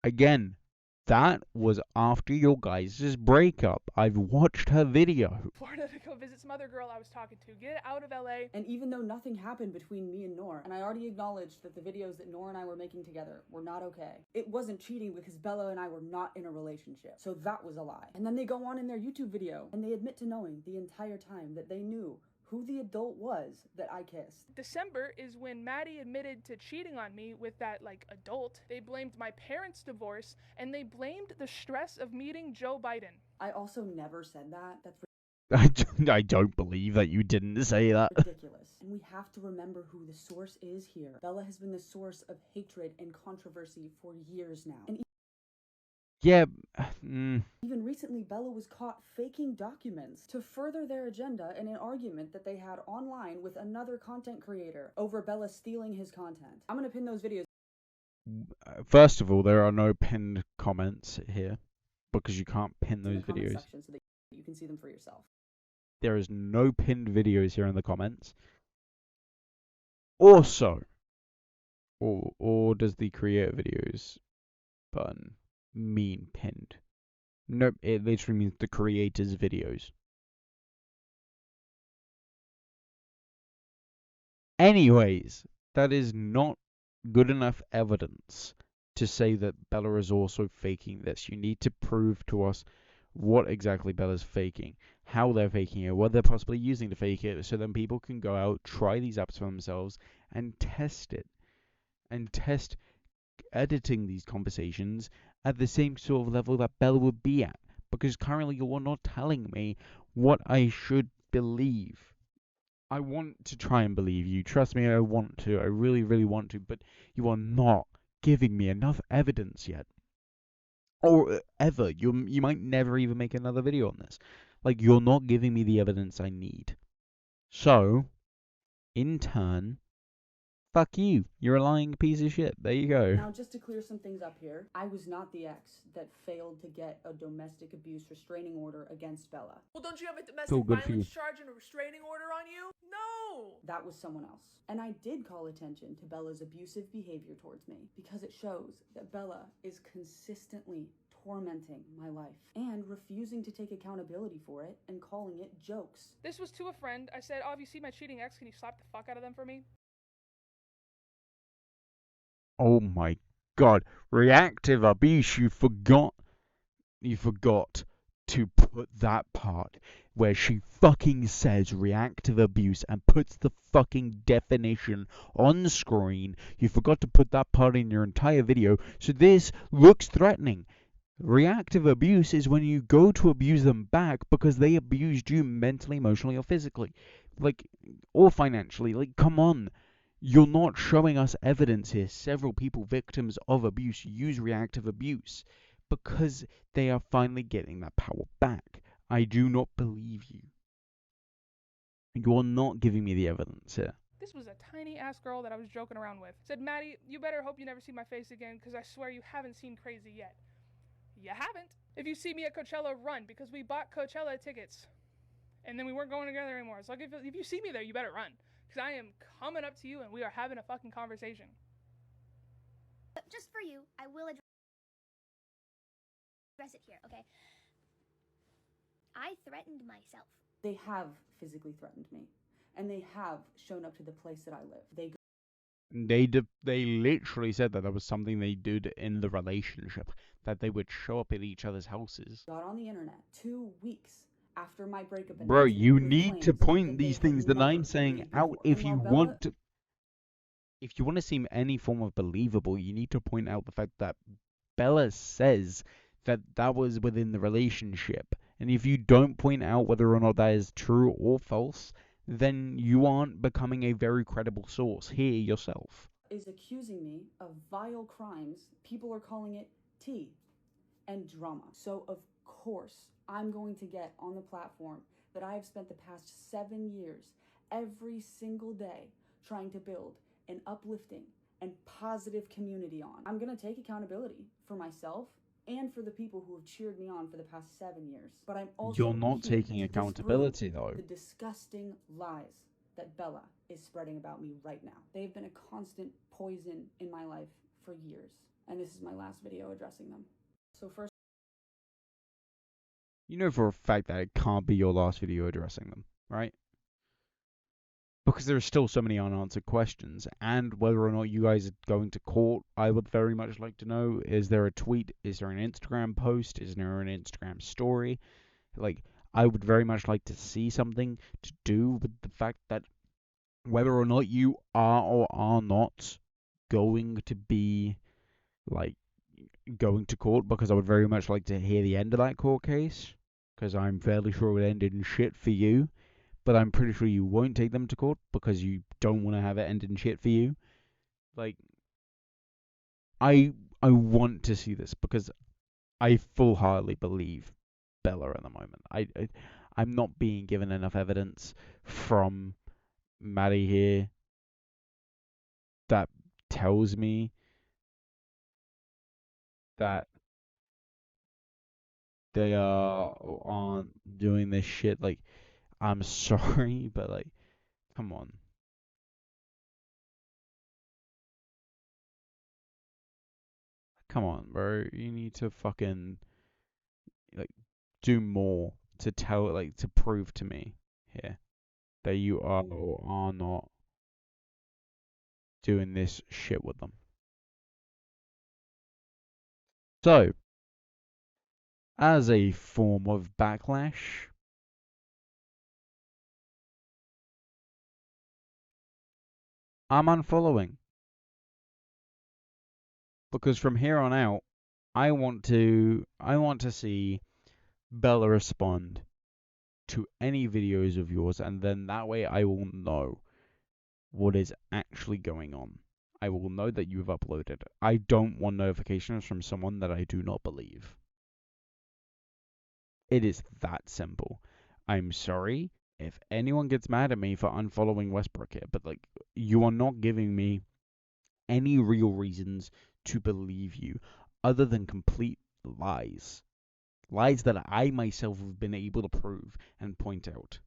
Again, that was after your guys' breakup. I've watched her video. Florida to go visit some other girl I was talking to. Get out of LA. And even though nothing happened between me and Nora, and I already acknowledged that the videos that Nora and I were making together were not okay, it wasn't cheating because Bella and I were not in a relationship. So that was a lie. And then they go on in their YouTube video and they admit to knowing the entire time that they knew who the adult was that I kissed. December is when Mattie admitted to cheating on me with that, like, adult. They blamed my parents' divorce, and they blamed the stress of meeting Joe Biden. I also never said that. That's I don't believe that you didn't say that. ridiculous. And we have to remember who the source is here. Bella has been the source of hatred and controversy for years now. And Yeah. even recently, Bella was caught faking documents to further their agenda in an argument that they had online with another content creator over Bella stealing his content. I'm gonna pin those videos. First of all, there are no pinned comments here. because you can't pin in the those comment videos. section so that you can see them for yourself. There is no pinned videos here in the comments. Also, or does the creator videos button mean pinned? Nope, it literally means the creator's videos. Anyways, that is not good enough evidence to say that Bella is also faking this. You need to prove to us what exactly Bella's faking, how they're faking it, what they're possibly using to fake it, so then people can go out, try these apps for themselves, and test it. And test editing these conversations at the same sort of level that Bella would be at. Because currently you're not telling me what I should believe. I want to try and believe you. Trust me, I want to. I really, really want to. But you are not giving me enough evidence yet. Or ever. You might never even make another video on this. Like, you're not giving me the evidence I need. So, in turn, fuck you. You're a lying piece of shit. There you go. Now, just to clear some things up here, I was not the ex that failed to get a domestic abuse restraining order against Bella. Well, don't you have a Feel domestic good for you. violence charge and a restraining order on you? No! That was someone else. And I did call attention to Bella's abusive behavior towards me because it shows that Bella is consistently tormenting my life and refusing to take accountability for it and calling it jokes. This was to a friend. I said, oh, if you see my cheating ex, can you slap the fuck out of them for me? Oh my god. Reactive abuse. You forgot to put that part where she fucking says reactive abuse and puts the fucking definition on screen. You forgot to put that part in your entire video, so this looks threatening. Reactive abuse is when you go to abuse them back because they abused you mentally, emotionally, or physically. Like, or financially. Like, come on. You're not showing us evidence here. Several people victims of abuse use reactive abuse because they are finally getting that power back. I do not believe you. You're not giving me the evidence here. This was a tiny ass girl that I was joking around with. Said, Mattie, you better hope you never see my face again because I swear you haven't seen crazy yet. You haven't. If you see me at Coachella, run because we bought Coachella tickets and then we weren't going together anymore. So if you see me there, you better run because I am coming up to you and we are having a fucking conversation. Just for you, I will address it here, okay? I threatened myself. They have physically threatened me, and they have shown up to the place that I live. They literally said that was something they did in the relationship, that they would show up at each other's houses. Got on the internet 2 weeks after my breakup. Bro, you need to point these things that I'm saying out if you want to. If you want to seem any form of believable, you need to point out the fact that Bella says that was within the relationship. And if you don't point out whether or not that is true or false, then you aren't becoming a very credible source here yourself. Is accusing me of vile crimes. People are calling it tea and drama. So of course, I'm going to get on the platform that I have spent the past 7 years every single day trying to build an uplifting and positive community on. I'm going to take accountability for myself and for the people who have cheered me on for the past 7 years. But I'm also You're not taking accountability though. The disgusting lies that Bella is spreading about me right now. They've been a constant poison in my life for years, and this is my last video addressing them. So first, you know for a fact that it can't be your last video addressing them, right? Because there are still so many unanswered questions, and whether or not you guys are going to court, I would very much like to know. Is there a tweet? Is there an Instagram post? Is there an Instagram story? Like, I would very much like to see something to do with the fact that whether or not you are or are not going to be, like, going to court, because I would very much like to hear the end of that court case, because I'm fairly sure it ended in shit for you. But I'm pretty sure you won't take them to court because you don't want to have it end in shit for you. Like, I want to see this because I full-heartedly believe Bella at the moment. I'm not being given enough evidence from Mattie here that tells me that they aren't doing this shit. Like, I'm sorry, but like, come on. Come on, bro. You need to fucking like do more to tell like to prove to me here that you are or are not doing this shit with them. So, as a form of backlash, I'm unfollowing because from here on out, I want to see Bella respond to any videos of yours, and then that way I will know what is actually going on. I will know that you've uploaded. I don't want notifications from someone that I do not believe. It is that simple. I'm sorry if anyone gets mad at me for unfollowing Westbrook here, but like you are not giving me any real reasons to believe you other than complete lies. Lies that I myself have been able to prove and point out.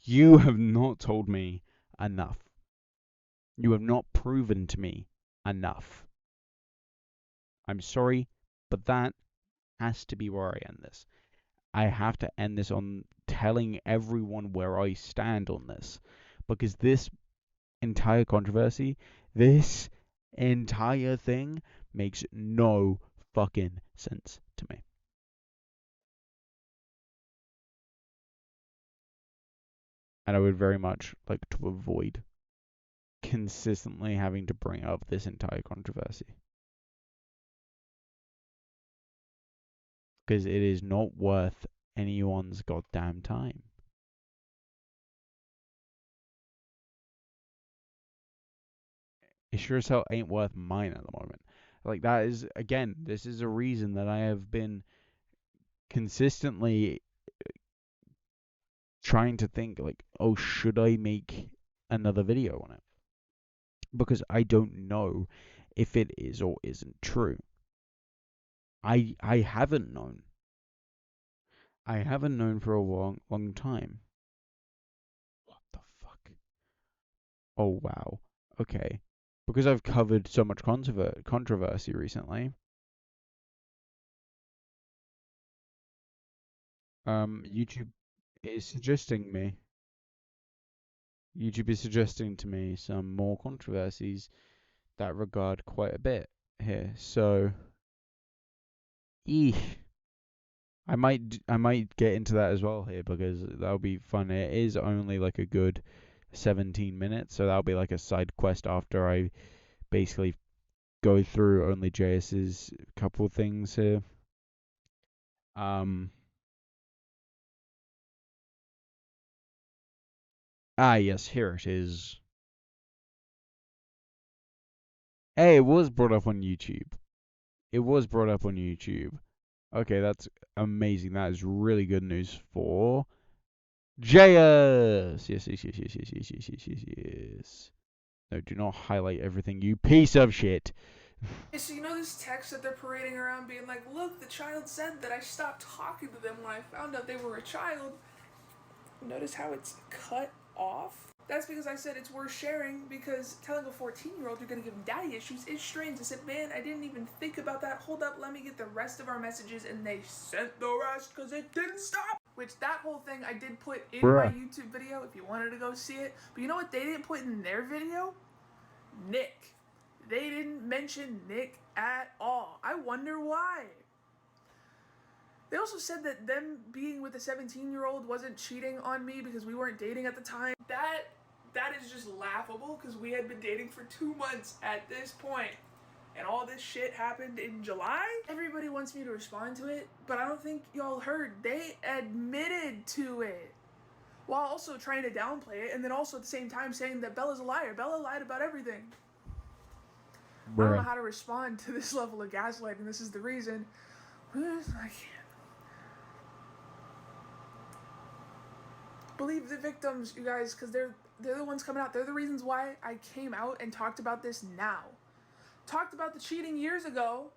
You have not told me enough. You have not proven to me enough. I'm sorry, but that has to be where I end this. I have to end this on telling everyone where I stand on this. Because this entire controversy, this entire thing makes no fucking sense to me. And I would very much like to avoid consistently having to bring up this entire controversy. Because it is not worth anyone's goddamn time. It sure as hell ain't worth mine at the moment. Like, that is, again, this is a reason that I have been consistently trying to think, like, oh, should I make another video on it? Because I don't know if it is or isn't true. I haven't known. I haven't known for a long time. What the fuck? Oh, wow. Okay. Because I've covered so much controversy recently, YouTube is suggesting me. YouTube is suggesting to me some more controversies that regard quite a bit here. So, eeh, I might get into that as well here because that'll be fun. It is only like a good 17 minutes, so that'll be like a side quest after I basically go through only JS's couple things here. Um, yes, here it is. Hey, it was brought up on YouTube. It was brought up on YouTube. Okay, that's amazing. That is really good news for JS. Yes. No, do not highlight everything, you piece of shit. So you know this text that they're parading around being like, look, the child said that I stopped talking to them when I found out they were a child. Notice how it's cut off? That's because I said it's worth sharing, because telling a 14-year-old you're gonna give them daddy issues is strange. I said, man, I didn't even think about that. Hold up, let me get the rest of our messages, and they sent the rest because it didn't stop. Which, that whole thing I did put in my Bruh. YouTube video if you wanted to go see it. But you know what they didn't put in their video? Nick. They didn't mention Nick at all. I wonder why. They also said that them being with a 17-year-old wasn't cheating on me because we weren't dating at the time. That is just laughable because we had been dating for 2 months at this point. And all this shit happened in July? Everybody wants me to respond to it, but I don't think y'all heard. They admitted to it. While also trying to downplay it, and then also at the same time saying that Bella's a liar. Bella lied about everything. I don't know how to respond to this level of gaslighting. This is the reason. I can't. Believe the victims, you guys, because they're the ones coming out. They're the reasons why I came out and talked about this now. Talked about the cheating years ago.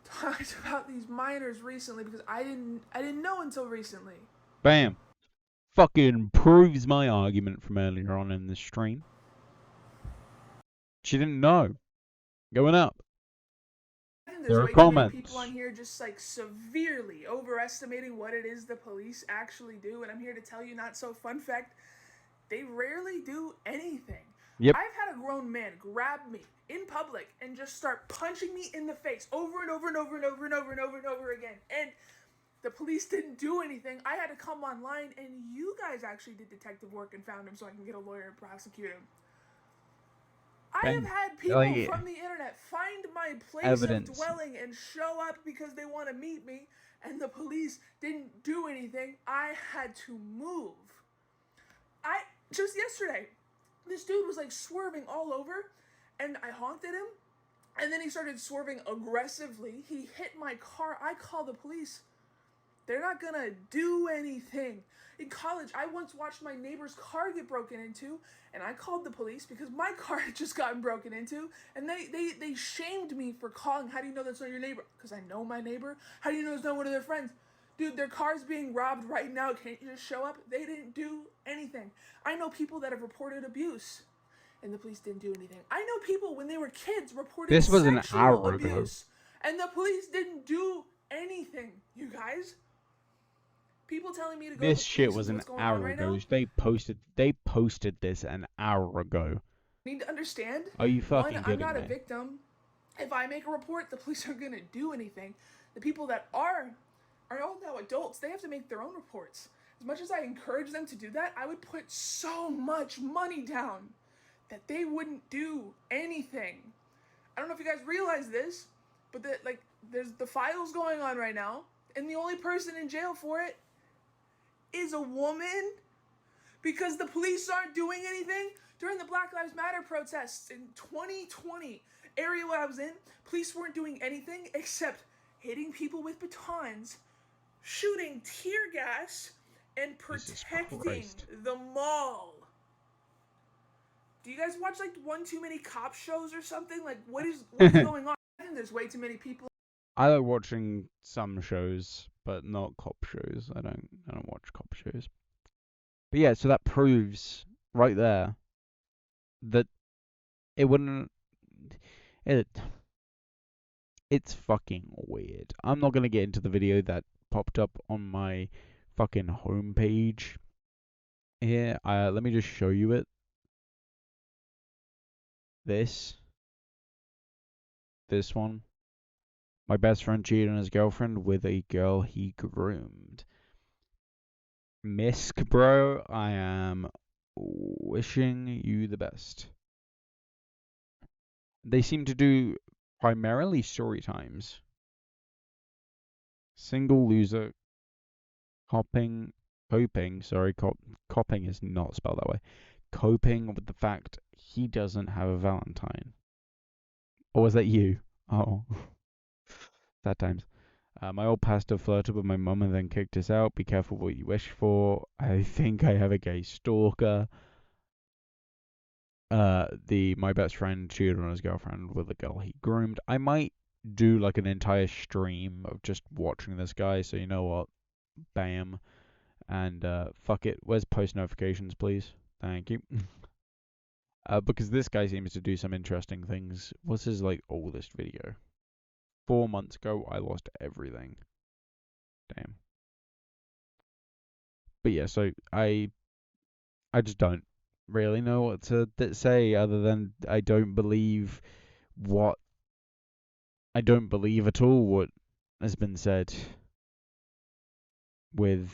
talked about these minors recently because I didn't know until recently. Bam. Fucking proves my argument from earlier on in the stream. She didn't know. Going up. I think There there's are way too many comments. people on here just like severely overestimating what it is the police actually do, and I'm here to tell you not so fun fact, they rarely do anything. Yep. I've had a grown man grab me in public and just start punching me in the face over and over and over and over and over and over and over again. And the police didn't do anything. I had to come online, and you guys actually did detective work and found him so I can get a lawyer and prosecute him. I have had people from the internet find my place of dwelling and show up because they want to meet me, and the police didn't do anything. I had to move. Just yesterday, this dude was like swerving all over, and I honked at him, and then he started swerving aggressively. He hit my car. I called the police. They're not gonna do anything. In college, I once watched my neighbor's car get broken into, and I called the police because my car had just gotten broken into, and they shamed me for calling. How do you know that's not your neighbor? Because I know my neighbor. How do you know it's not one of their friends? Dude, their car's being robbed right now. Can't you just show up? They didn't do anything. I know people that have reported abuse, and the police didn't do anything. I know people when they were kids reported sexual abuse, and the police didn't do anything, you guys. People telling me to go This to the shit police was is an what's going hour on right ago. now. They posted this an hour ago. Need to understand. Are you fucking One, kidding I'm not me? a victim. If I make a report, the police aren't gonna do anything. The people that are all now adults. They have to make their own reports. As much as I encourage them to do that, I would put so much money down that they wouldn't do anything. I don't know if you guys realize this, but there's the files going on right now, and the only person in jail for it is a woman because the police aren't doing anything. During the Black Lives Matter protests in 2020, area where I was in, police weren't doing anything except hitting people with batons, shooting tear gas, and protecting the mall. Do you guys watch like one too many cop shows or something? Like what is going on? I think there's way too many people. I like watching some shows, but not cop shows. I don't watch cop shows. But yeah, so that proves right there that it wouldn't. It's fucking weird. I'm not gonna get into the video that popped up on my fucking homepage here. Let me just show you it. This one. My best friend cheated on his girlfriend with a girl he groomed. Misk, bro, I am wishing you the best. They seem to do primarily story times. Single loser coping is not spelled that way. Coping with the fact he doesn't have a Valentine. Or was that you? Oh. Sad times. My old pastor flirted with my mum and then kicked us out. Be careful what you wish for. I think I have a gay stalker. My best friend cheated on his girlfriend with a girl he groomed. I might do like an entire stream of just watching this guy. So you know what? Bam. And fuck it. Where's post notifications, please? Thank you. Because this guy seems to do some interesting things. What's his like oldest video? 4 months ago, I lost everything. Damn. But yeah, so I just don't really know what to say other than I don't believe at all what has been said with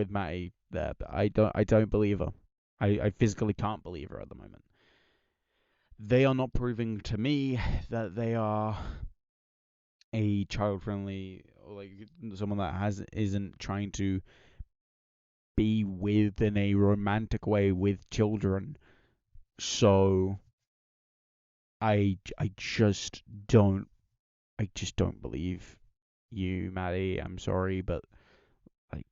Mattie there. But I don't believe her. I physically can't believe her at the moment. They are not proving to me that they are a child friendly or like someone that isn't trying to be with in a romantic way with children. So I just don't believe you, Mattie. I'm sorry, but like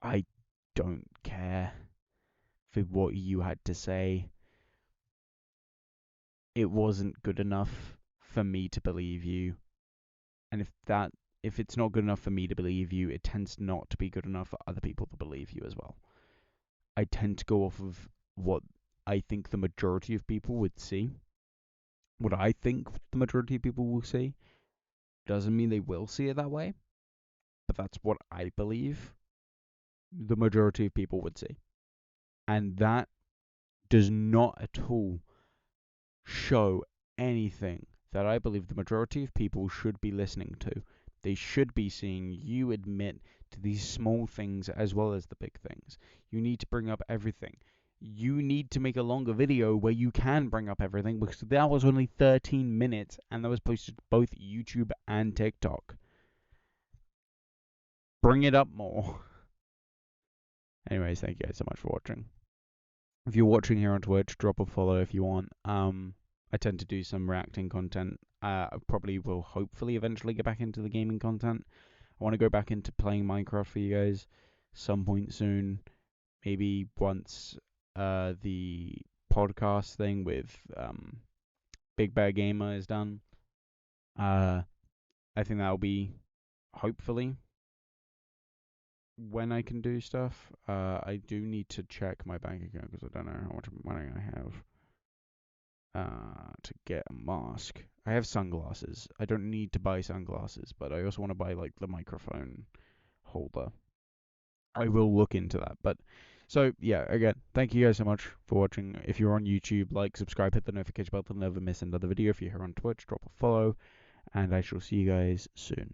I don't care for what you had to say. It wasn't good enough for me to believe you. And if it's not good enough for me to believe you, it tends not to be good enough for other people to believe you as well. I tend to go off of what I think the majority of people would see. What I think the majority of people will see doesn't mean they will see it that way, but that's what I believe the majority of people would see. And that does not at all show anything that I believe the majority of people should be listening to. They should be seeing you admit to these small things as well as the big things. You need to bring up everything. You need to make a longer video where you can bring up everything, because that was only 13 minutes and that was posted to both YouTube and TikTok. Bring it up more. Anyways, thank you guys so much for watching. If you're watching here on Twitch, drop a follow if you want. I tend to do some reacting content. I probably will hopefully eventually get back into the gaming content. I want to go back into playing Minecraft for you guys some point soon. Maybe once the podcast thing with Big Bear Gamer is done. I think that'll be hopefully when I can do stuff. I do need to check my bank account because I don't know how much money I have to get a mask. I have sunglasses. I don't need to buy sunglasses, but I also want to buy like the microphone holder. I will look into that. But so yeah, again, thank you guys so much for watching. If you're on YouTube, like, subscribe, hit the notification bell to never miss another video. If you're here on Twitch, drop a follow, and I shall see you guys soon.